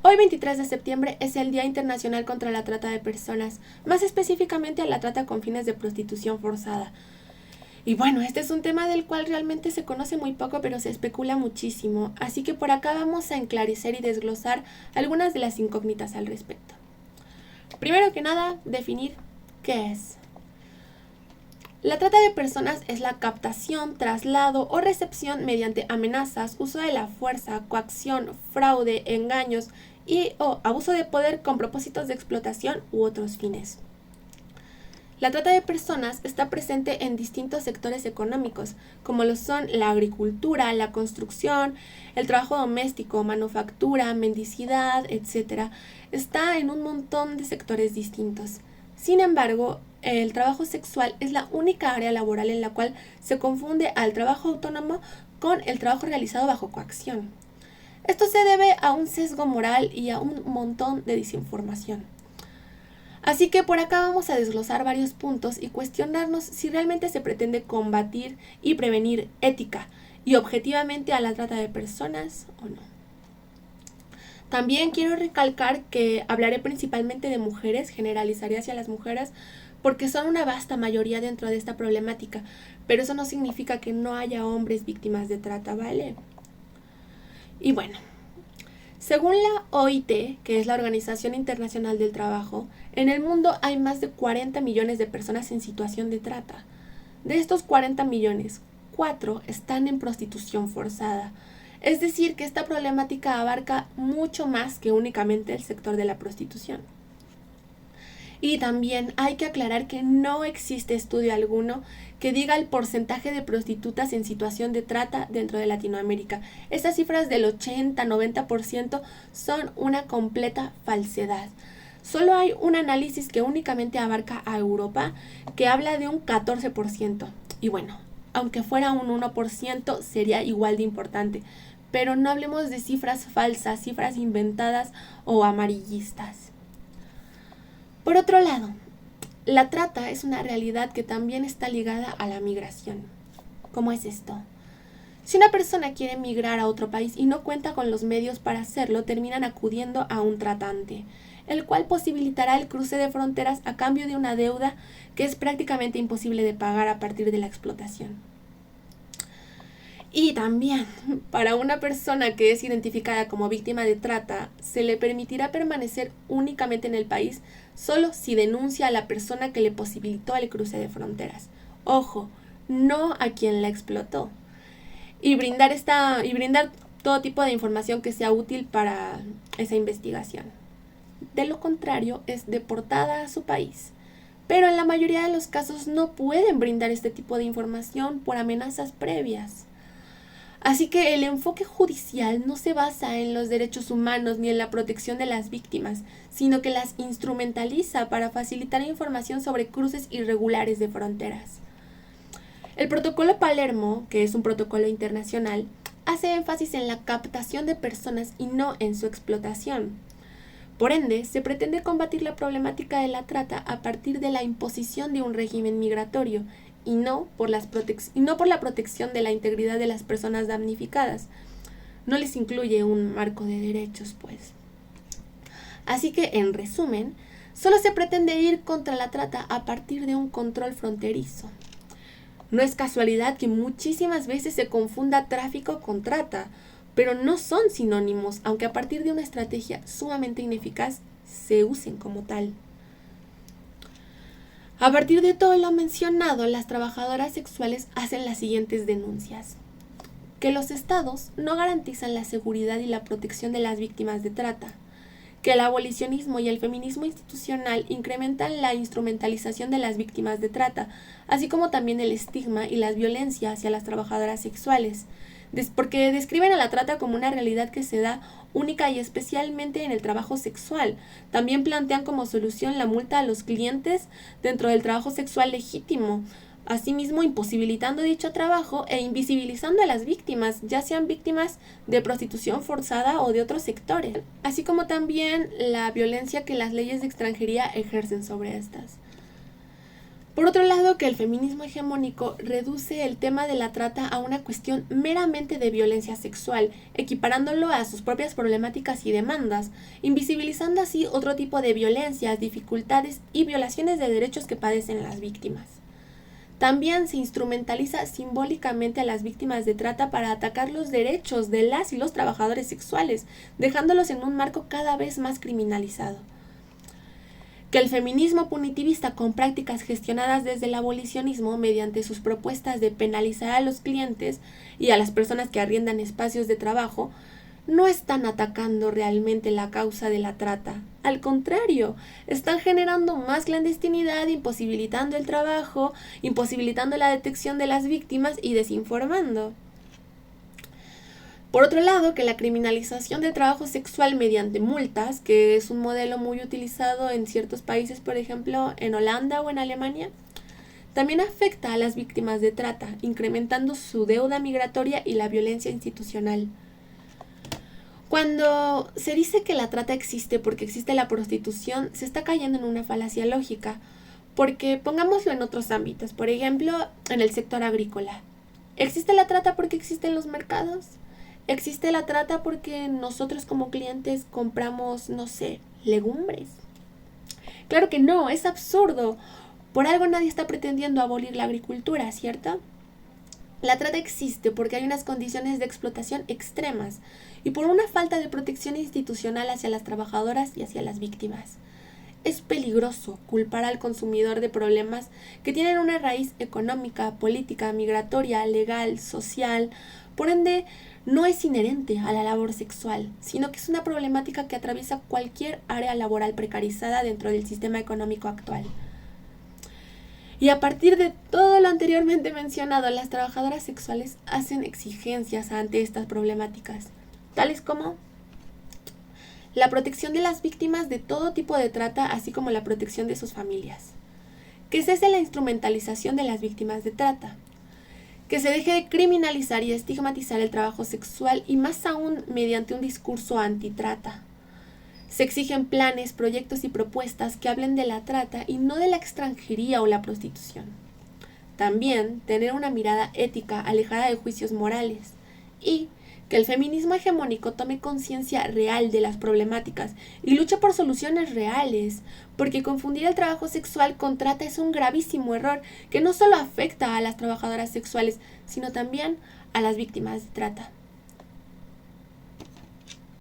Hoy 23 de septiembre es el Día Internacional contra la Trata de Personas, más específicamente a la trata con fines de prostitución forzada. Y bueno, este es un tema del cual realmente se conoce muy poco, pero se especula muchísimo, así que por acá vamos a enclarecer y desglosar algunas de las incógnitas al respecto. Primero que nada, definir qué es. La trata de personas es la captación, traslado o recepción mediante amenazas, uso de la fuerza, coacción, fraude, engaños o abuso de poder con propósitos de explotación u otros fines. La trata de personas está presente en distintos sectores económicos, como lo son la agricultura, la construcción, el trabajo doméstico, manufactura, mendicidad, etc. Está en un montón de sectores distintos. Sin embargo, el trabajo sexual es la única área laboral en la cual se confunde al trabajo autónomo con el trabajo realizado bajo coacción. Esto se debe a un sesgo moral y a un montón de desinformación. Así que por acá vamos a desglosar varios puntos y cuestionarnos si realmente se pretende combatir y prevenir ética y objetivamente a la trata de personas o no. También quiero recalcar que hablaré principalmente de mujeres, generalizaré hacia las mujeres, porque son una vasta mayoría dentro de esta problemática, pero eso no significa que no haya hombres víctimas de trata, ¿vale? Y bueno, según la OIT, que es la Organización Internacional del Trabajo, en el mundo hay más de 40 millones de personas en situación de trata. De estos 40 millones, 4 están en prostitución forzada. Es decir, que esta problemática abarca mucho más que únicamente el sector de la prostitución. Y también hay que aclarar que no existe estudio alguno que diga el porcentaje de prostitutas en situación de trata dentro de Latinoamérica. Estas cifras del 80-90% son una completa falsedad. Solo hay un análisis que únicamente abarca a Europa, que habla de un 14%. Y bueno, aunque fuera un 1%, sería igual de importante. Pero no hablemos de cifras falsas, cifras inventadas o amarillistas. Por otro lado, la trata es una realidad que también está ligada a la migración. ¿Cómo es esto? Si una persona quiere migrar a otro país y no cuenta con los medios para hacerlo, terminan acudiendo a un tratante, el cual posibilitará el cruce de fronteras a cambio de una deuda que es prácticamente imposible de pagar a partir de la explotación. Y también, para una persona que es identificada como víctima de trata, se le permitirá permanecer únicamente en el país solo si denuncia a la persona que le posibilitó el cruce de fronteras. Ojo, no a quien la explotó. Y brindar todo tipo de información que sea útil para esa investigación. De lo contrario, es deportada a su país. Pero en la mayoría de los casos no pueden brindar este tipo de información por amenazas previas. Así que el enfoque judicial no se basa en los derechos humanos ni en la protección de las víctimas, sino que las instrumentaliza para facilitar información sobre cruces irregulares de fronteras. El protocolo Palermo, que es un protocolo internacional, hace énfasis en la captación de personas y no en su explotación. Por ende, se pretende combatir la problemática de la trata a partir de la imposición de un régimen migratorio y no por la protección de la integridad de las personas damnificadas. No les incluye un marco de derechos, pues. Así que, en resumen, solo se pretende ir contra la trata a partir de un control fronterizo. No es casualidad que muchísimas veces se confunda tráfico con trata, pero no son sinónimos, aunque a partir de una estrategia sumamente ineficaz se usen como tal. A partir de todo lo mencionado, las trabajadoras sexuales hacen las siguientes denuncias. Que los estados no garantizan la seguridad y la protección de las víctimas de trata. Que el abolicionismo y el feminismo institucional incrementan la instrumentalización de las víctimas de trata, así como también el estigma y la violencia hacia las trabajadoras sexuales, porque describen a la trata como una realidad que se da única y especialmente en el trabajo sexual. También plantean como solución la multa a los clientes dentro del trabajo sexual legítimo, asimismo imposibilitando dicho trabajo e invisibilizando a las víctimas, ya sean víctimas de prostitución forzada o de otros sectores, así como también la violencia que las leyes de extranjería ejercen sobre estas. Por otro lado, que el feminismo hegemónico reduce el tema de la trata a una cuestión meramente de violencia sexual, equiparándolo a sus propias problemáticas y demandas, invisibilizando así otro tipo de violencias, dificultades y violaciones de derechos que padecen las víctimas. También se instrumentaliza simbólicamente a las víctimas de trata para atacar los derechos de las y los trabajadores sexuales, dejándolos en un marco cada vez más criminalizado. Que el feminismo punitivista, con prácticas gestionadas desde el abolicionismo mediante sus propuestas de penalizar a los clientes y a las personas que arriendan espacios de trabajo, no están atacando realmente la causa de la trata. Al contrario, están generando más clandestinidad, imposibilitando el trabajo, imposibilitando la detección de las víctimas y desinformando. Por otro lado, que la criminalización del trabajo sexual mediante multas, que es un modelo muy utilizado en ciertos países, por ejemplo, en Holanda o en Alemania, también afecta a las víctimas de trata, incrementando su deuda migratoria y la violencia institucional. Cuando se dice que la trata existe porque existe la prostitución, se está cayendo en una falacia lógica, porque pongámoslo en otros ámbitos, por ejemplo, en el sector agrícola. ¿Existe la trata porque existen los mercados? ¿Existe la trata porque nosotros como clientes compramos, no sé, legumbres? Claro que no, es absurdo. Por algo nadie está pretendiendo abolir la agricultura, ¿cierto? La trata existe porque hay unas condiciones de explotación extremas y por una falta de protección institucional hacia las trabajadoras y hacia las víctimas. Es peligroso culpar al consumidor de problemas que tienen una raíz económica, política, migratoria, legal, social. Por ende, no es inherente a la labor sexual, sino que es una problemática que atraviesa cualquier área laboral precarizada dentro del sistema económico actual. Y a partir de todo lo anteriormente mencionado, las trabajadoras sexuales hacen exigencias ante estas problemáticas, tales como la protección de las víctimas de todo tipo de trata, así como la protección de sus familias. Que cese la instrumentalización de las víctimas de trata. Que se deje de criminalizar y estigmatizar el trabajo sexual y más aún mediante un discurso antitrata. Se exigen planes, proyectos y propuestas que hablen de la trata y no de la extranjería o la prostitución. También tener una mirada ética alejada de juicios morales y que el feminismo hegemónico tome conciencia real de las problemáticas y luche por soluciones reales, porque confundir el trabajo sexual con trata es un gravísimo error que no solo afecta a las trabajadoras sexuales, sino también a las víctimas de trata.